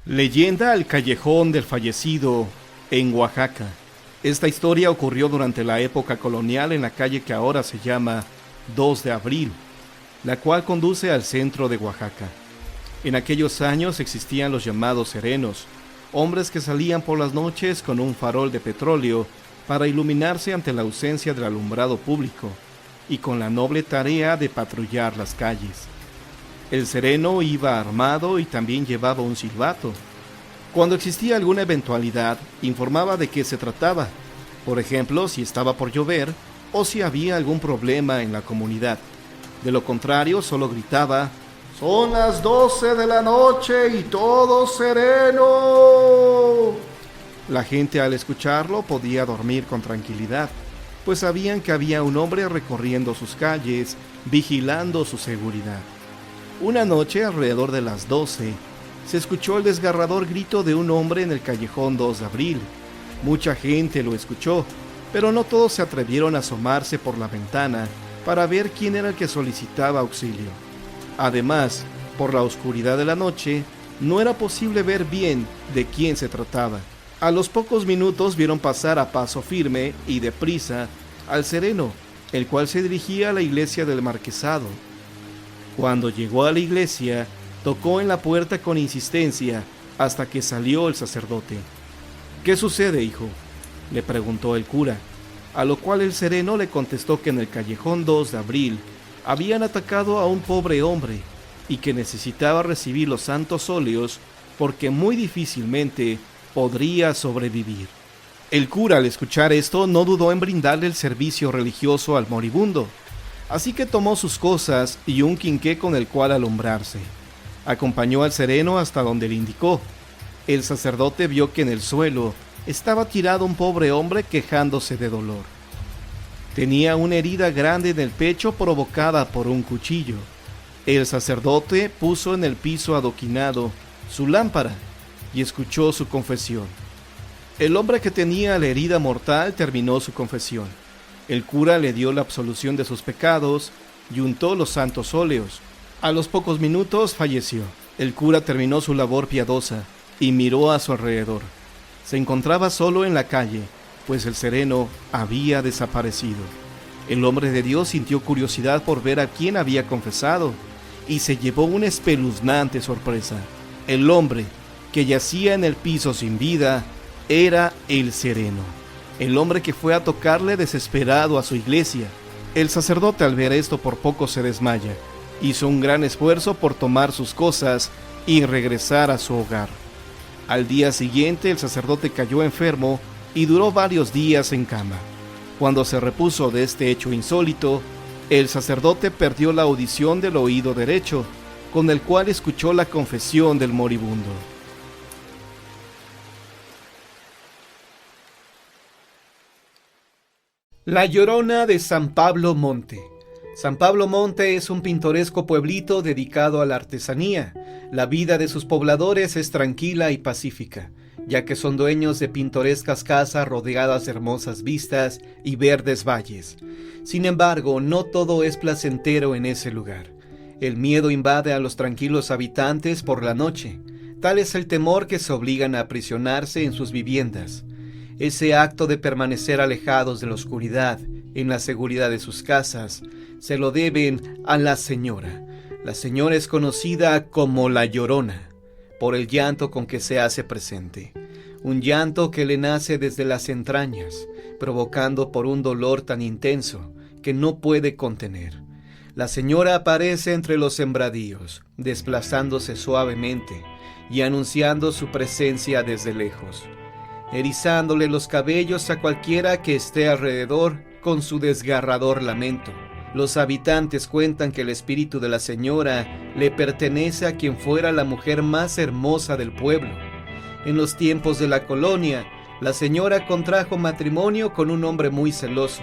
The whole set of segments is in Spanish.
Leyenda al callejón del fallecido en Oaxaca. Esta historia ocurrió durante la época colonial en la calle que ahora se llama 2 de Abril, la cual conduce al centro de Oaxaca. En aquellos años existían los llamados serenos, hombres que salían por las noches con un farol de petróleo para iluminarse ante la ausencia del alumbrado público y con la noble tarea de patrullar las calles. El sereno iba armado y también llevaba un silbato. Cuando existía alguna eventualidad, informaba de qué se trataba, por ejemplo, si estaba por llover o si había algún problema en la comunidad. De lo contrario, solo gritaba: «Son las 12 de la noche y todo sereno». La gente al escucharlo podía dormir con tranquilidad, pues sabían que había un hombre recorriendo sus calles, vigilando su seguridad. Una noche, alrededor de las 12, se escuchó el desgarrador grito de un hombre en el callejón 2 de Abril. Mucha gente lo escuchó, pero no todos se atrevieron a asomarse por la ventana para ver quién era el que solicitaba auxilio. Además, por la oscuridad de la noche, no era posible ver bien de quién se trataba. A los pocos minutos vieron pasar a paso firme y deprisa al sereno, el cual se dirigía a la iglesia del Marquesado. Cuando llegó a la iglesia, tocó en la puerta con insistencia hasta que salió el sacerdote. «¿Qué sucede, hijo?», le preguntó el cura, a lo cual el sereno le contestó que en el callejón 2 de Abril habían atacado a un pobre hombre y que necesitaba recibir los santos óleos porque muy difícilmente podría sobrevivir. El cura, al escuchar esto, no dudó en brindarle el servicio religioso al moribundo, así que tomó sus cosas y un quinqué con el cual alumbrarse. Acompañó al sereno hasta donde le indicó. El sacerdote vio que en el suelo estaba tirado un pobre hombre quejándose de dolor. Tenía una herida grande en el pecho provocada por un cuchillo. El sacerdote puso en el piso adoquinado su lámpara y escuchó su confesión. El hombre que tenía la herida mortal terminó su confesión. El cura le dio la absolución de sus pecados y untó los santos óleos. A los pocos minutos falleció. El cura terminó su labor piadosa y miró a su alrededor. Se encontraba solo en la calle, pues el sereno había desaparecido. El hombre de Dios sintió curiosidad por ver a quién había confesado y se llevó una espeluznante sorpresa. El hombre que yacía en el piso sin vida era el sereno, el hombre que fue a tocarle desesperado a su iglesia. El sacerdote, al ver esto, por poco se desmaya. Hizo un gran esfuerzo por tomar sus cosas y regresar a su hogar. Al día siguiente, el sacerdote cayó enfermo y duró varios días en cama. Cuando se repuso de este hecho insólito, el sacerdote perdió la audición del oído derecho, con el cual escuchó la confesión del moribundo. La Llorona de San Pablo Monte. San Pablo Monte es un pintoresco pueblito dedicado a la artesanía. La vida de sus pobladores es tranquila y pacífica, ya que son dueños de pintorescas casas rodeadas de hermosas vistas y verdes valles. Sin embargo, no todo es placentero en ese lugar. El miedo invade a los tranquilos habitantes por la noche. Tal es el temor que se obligan a aprisionarse en sus viviendas. Ese acto de permanecer alejados de la oscuridad, en la seguridad de sus casas, se lo deben a la señora. La señora es conocida como la Llorona, por el llanto con que se hace presente. Un llanto que le nace desde las entrañas, provocando por un dolor tan intenso que no puede contener. La señora aparece entre los sembradíos, desplazándose suavemente y anunciando su presencia desde lejos, erizándole los cabellos a cualquiera que esté alrededor con su desgarrador lamento. Los habitantes cuentan que el espíritu de la señora le pertenece a quien fuera la mujer más hermosa del pueblo. En los tiempos de la colonia, la señora contrajo matrimonio con un hombre muy celoso,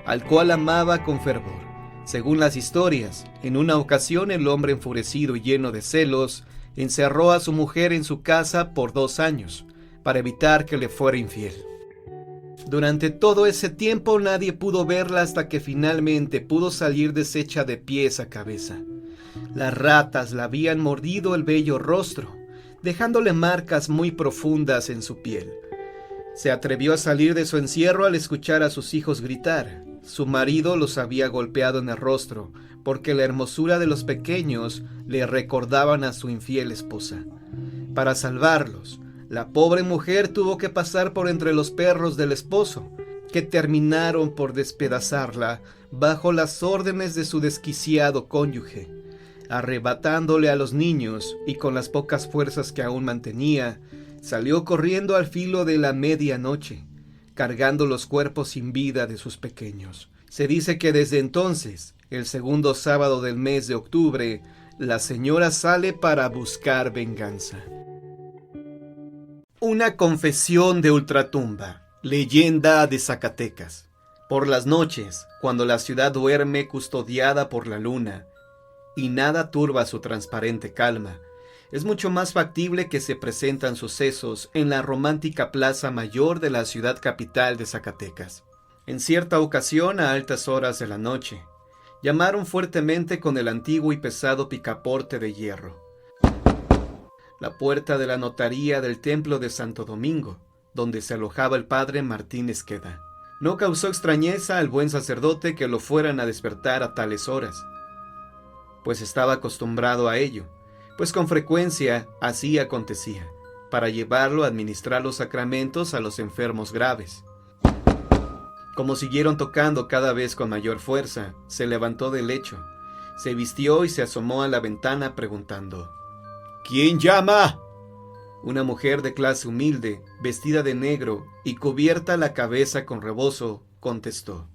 al cual amaba con fervor. Según las historias, en una ocasión el hombre, enfurecido y lleno de celos, encerró a su mujer en su casa por 2 años, para evitar que le fuera infiel. Durante todo ese tiempo nadie pudo verla hasta que finalmente pudo salir deshecha de pies a cabeza. Las ratas la habían mordido el bello rostro, dejándole marcas muy profundas en su piel. Se atrevió a salir de su encierro al escuchar a sus hijos gritar. Su marido los había golpeado en el rostro, porque la hermosura de los pequeños le recordaban a su infiel esposa. Para salvarlos, la pobre mujer tuvo que pasar por entre los perros del esposo, que terminaron por despedazarla bajo las órdenes de su desquiciado cónyuge. Arrebatándole a los niños y con las pocas fuerzas que aún mantenía, salió corriendo al filo de la medianoche, cargando los cuerpos sin vida de sus pequeños. Se dice que desde entonces, el segundo sábado del mes de octubre, la señora sale para buscar venganza. Una confesión de ultratumba. Leyenda de Zacatecas. Por las noches, cuando la ciudad duerme custodiada por la luna, y nada turba su transparente calma, es mucho más factible que se presentan sucesos en la romántica plaza mayor de la ciudad capital de Zacatecas. En cierta ocasión, a altas horas de la noche, llamaron fuertemente con el antiguo y pesado picaporte de hierro. La puerta de la notaría del templo de Santo Domingo, donde se alojaba el padre Martín Esqueda. No causó extrañeza al buen sacerdote que lo fueran a despertar a tales horas, pues estaba acostumbrado a ello, pues con frecuencia así acontecía, para llevarlo a administrar los sacramentos a los enfermos graves. Como siguieron tocando cada vez con mayor fuerza, se levantó del lecho, se vistió y se asomó a la ventana preguntando: ¿Quién llama? Una mujer de clase humilde, vestida de negro y cubierta la cabeza con rebozo, contestó: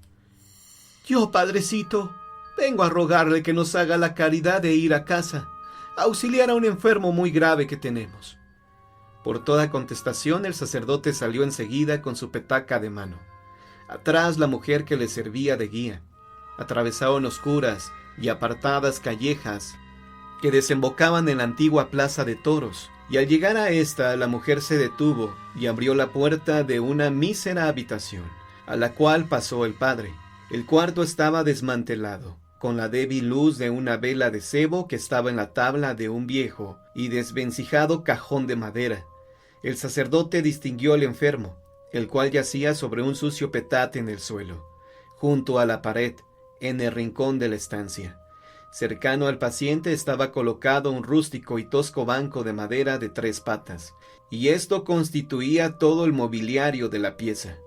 Yo, padrecito, vengo a rogarle que nos haga la caridad de ir a casa, a auxiliar a un enfermo muy grave que tenemos. Por toda contestación, el sacerdote salió enseguida con su petaca de mano. Atrás, la mujer que le servía de guía. Atravesaron oscuras y apartadas callejas que desembocaban en la antigua plaza de toros, y al llegar a esta, la mujer se detuvo y abrió la puerta de una mísera habitación, a la cual pasó el padre. El cuarto estaba desmantelado, con la débil luz de una vela de cebo que estaba en la tabla de un viejo y desvencijado cajón de madera. El sacerdote distinguió al enfermo, el cual yacía sobre un sucio petate en el suelo, junto a la pared, en el rincón de la estancia. Cercano al paciente estaba colocado un rústico y tosco banco de madera de 3 patas, y esto constituía todo el mobiliario de la pieza.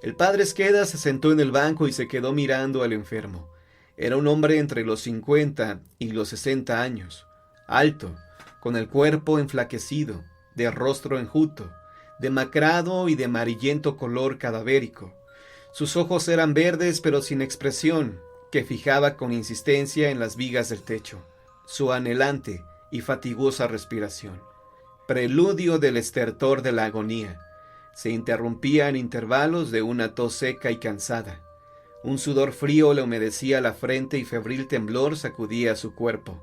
El padre Esqueda se sentó en el banco y se quedó mirando al enfermo. Era un hombre entre los 50 y los 60 años, alto, con el cuerpo enflaquecido, de rostro enjuto, demacrado y de amarillento color cadavérico. Sus ojos eran verdes pero sin expresión, que fijaba con insistencia en las vigas del techo, su anhelante y fatigosa respiración, preludio del estertor de la agonía. Se interrumpía en intervalos de una tos seca y cansada. Un sudor frío le humedecía la frente y febril temblor sacudía su cuerpo.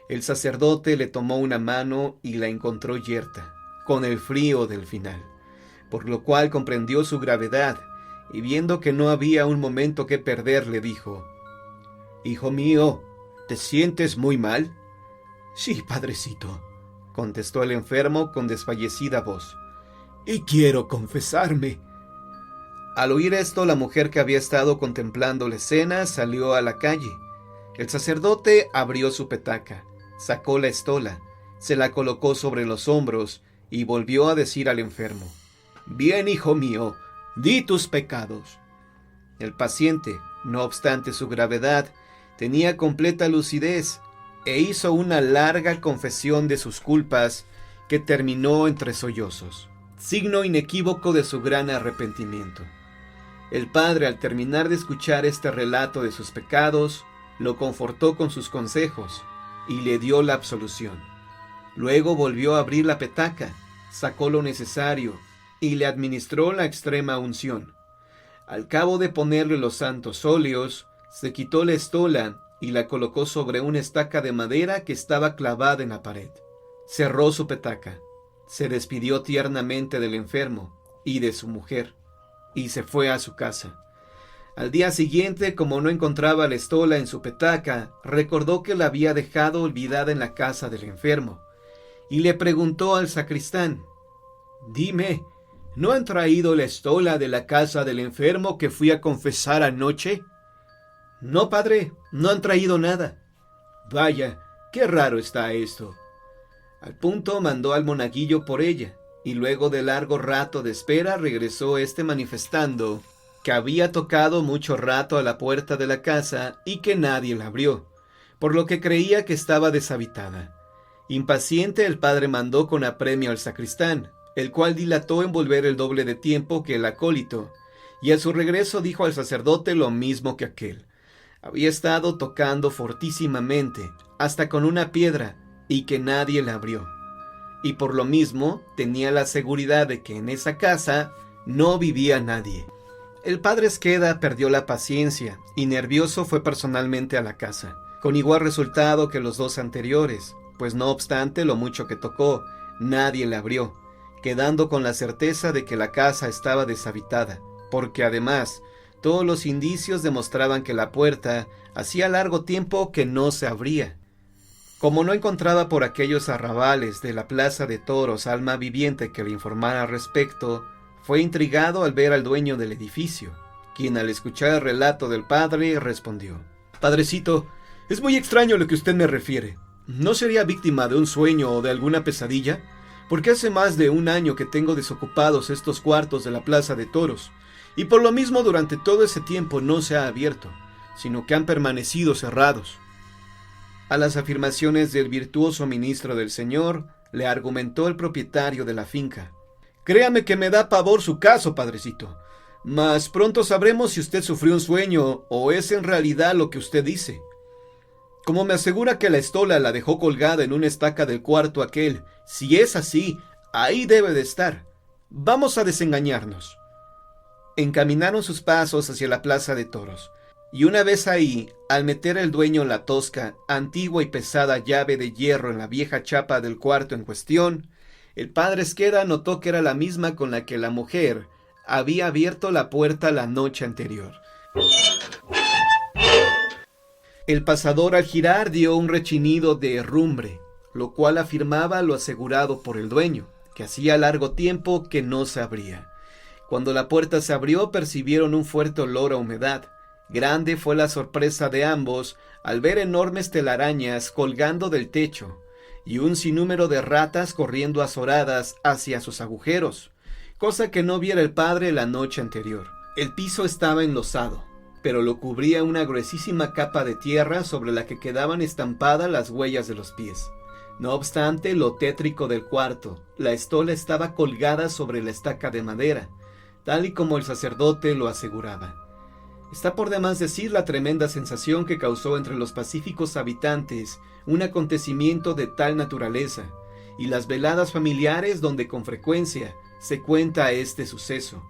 El sacerdote le tomó una mano y la encontró yerta, con el frío del final, por lo cual comprendió su gravedad, y viendo que no había un momento que perder, le dijo: «Hijo mío, ¿te sientes muy mal?» «Sí, padrecito», contestó el enfermo con desfallecida voz, «y quiero confesarme». Al oír esto, la mujer que había estado contemplando la escena salió a la calle. El sacerdote abrió su petaca, sacó la estola, se la colocó sobre los hombros y volvió a decir al enfermo: «Bien, hijo mío, di tus pecados». El paciente, no obstante su gravedad, tenía completa lucidez e hizo una larga confesión de sus culpas que terminó entre sollozos, signo inequívoco de su gran arrepentimiento. El padre, al terminar de escuchar este relato de sus pecados, lo confortó con sus consejos y le dio la absolución. Luego volvió a abrir la petaca, sacó lo necesario y le administró la extrema unción. Al cabo de ponerle los santos óleos, se quitó la estola y la colocó sobre una estaca de madera que estaba clavada en la pared. Cerró su petaca, se despidió tiernamente del enfermo y de su mujer, y se fue a su casa. Al día siguiente, como no encontraba la estola en su petaca, recordó que la había dejado olvidada en la casa del enfermo, y le preguntó al sacristán: «Dime, ¿no han traído la estola de la casa del enfermo que fui a confesar anoche?» «No, padre, no han traído nada». «Vaya, qué raro está esto». Al punto mandó al monaguillo por ella, y luego de largo rato de espera regresó manifestando que había tocado mucho rato a la puerta de la casa y que nadie la abrió, por lo que creía que estaba deshabitada. Impaciente, el padre mandó con apremio al sacristán, el cual dilató en volver el doble de tiempo que el acólito, y a su regreso dijo al sacerdote lo mismo que aquel. Había estado tocando fortísimamente, hasta con una piedra, y que nadie la abrió. Y por lo mismo tenía la seguridad de que en esa casa no vivía nadie. El padre Esqueda perdió la paciencia y nervioso fue personalmente a la casa, con igual resultado que los dos anteriores, pues no obstante lo mucho que tocó, nadie la abrió, quedando con la certeza de que la casa estaba deshabitada, porque además todos los indicios demostraban que la puerta hacía largo tiempo que no se abría. Como no encontraba por aquellos arrabales de la plaza de toros alma viviente que le informara al respecto, fue intrigado al ver al dueño del edificio, quien al escuchar el relato del padre respondió: «Padrecito, es muy extraño lo que usted me refiere. ¿No sería víctima de un sueño o de alguna pesadilla? Porque hace más de un año que tengo desocupados estos cuartos de la plaza de toros, y por lo mismo durante todo ese tiempo no se ha abierto, sino que han permanecido cerrados». A las afirmaciones del virtuoso ministro del Señor, le argumentó el propietario de la finca: «Créame que me da pavor su caso, padrecito, mas pronto sabremos si usted sufrió un sueño o es en realidad lo que usted dice. Como me asegura que la estola la dejó colgada en una estaca del cuarto aquel, si es así, ahí debe de estar. Vamos a desengañarnos». Encaminaron sus pasos hacia la plaza de toros, y una vez ahí, al meter el dueño la tosca, antigua y pesada llave de hierro en la vieja chapa del cuarto en cuestión, el padre Esqueda notó que era la misma con la que la mujer había abierto la puerta la noche anterior. El pasador al girar dio un rechinido de herrumbre, lo cual afirmaba lo asegurado por el dueño, que hacía largo tiempo que no se abría. Cuando la puerta se abrió, percibieron un fuerte olor a humedad. Grande fue la sorpresa de ambos al ver enormes telarañas colgando del techo y un sinnúmero de ratas corriendo azoradas hacia sus agujeros, cosa que no viera el padre la noche anterior. El piso estaba enlosado, pero lo cubría una gruesísima capa de tierra sobre la que quedaban estampadas las huellas de los pies. No obstante lo tétrico del cuarto, la estola estaba colgada sobre la estaca de madera, tal y como el sacerdote lo aseguraba. Está por demás decir la tremenda sensación que causó entre los pacíficos habitantes un acontecimiento de tal naturaleza, y las veladas familiares donde con frecuencia se cuenta este suceso.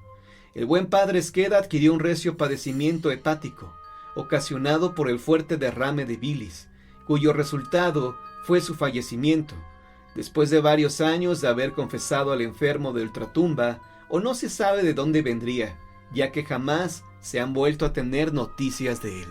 El buen padre Esqueda adquirió un recio padecimiento hepático, ocasionado por el fuerte derrame de bilis, cuyo resultado fue su fallecimiento, después de varios años de haber confesado al enfermo de ultratumba, o no se sabe de dónde vendría, ya que jamás se han vuelto a tener noticias de él.